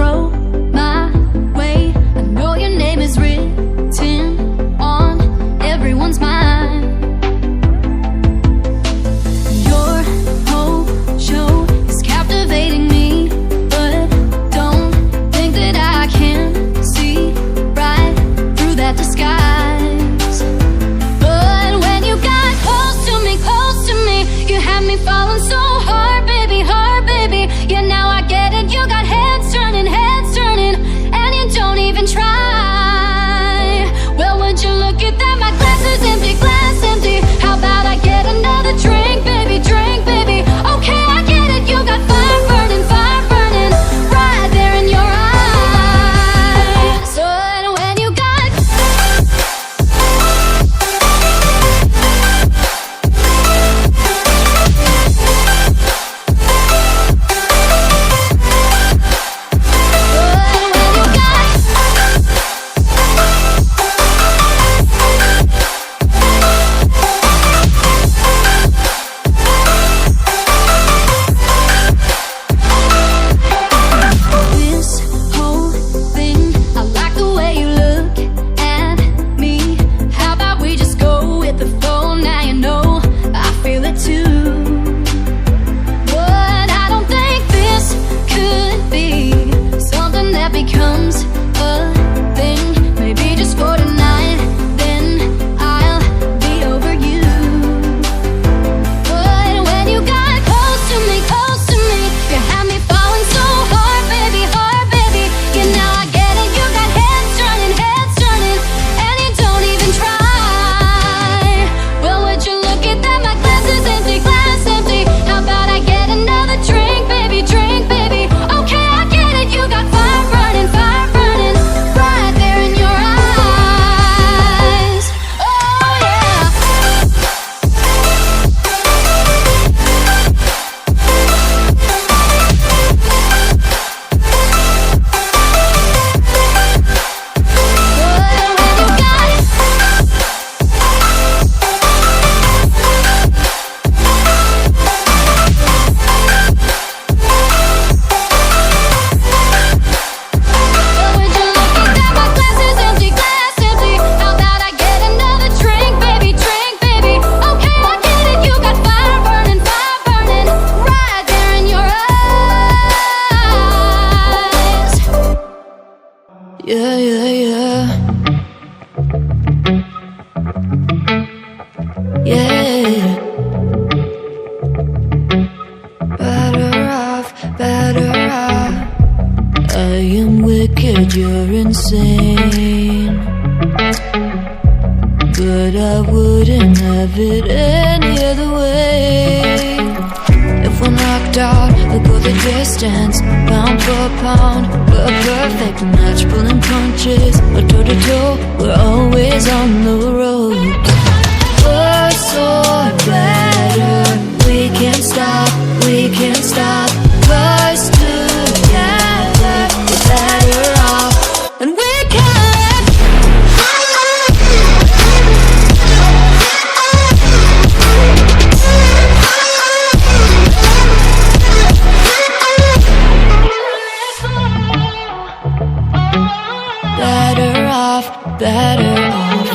throw my way. I know your name is written on everyone's mind. Your whole show is captivating me, but don't think that I can see right through that disguise. But when you got close to me, you had me falling so hard, baby, hard, baby. Yeah, now I get it, you got heads turning, and you don't even try. Well, would you look at that, my glass is empty, glass empty. How about I get another drink, baby, okay, I get it, you got fire burning, right there in your eyes. So when you got better off. I am wicked, you're insane, but I wouldn't have it any other way. If we're knocked out, we'll go the distance, pound for pound. We're a perfect match, pulling punches, or toe to toe, we're always on the road. Worse or better, we can't stop, we can't stop. Cause together, we're better off, and we can. Better off, better off,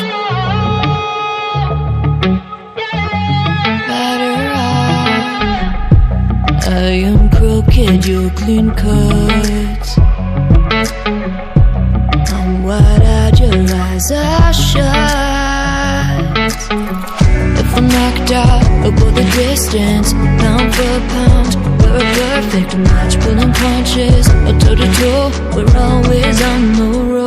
better off. I am crooked, you're clean cut. I'm wide-eyed, your eyes are shut. If I'm knocked out, we'll go the distance, pound for pound. We're a perfect match, pulling punches, or toe to toe, we're always on the road.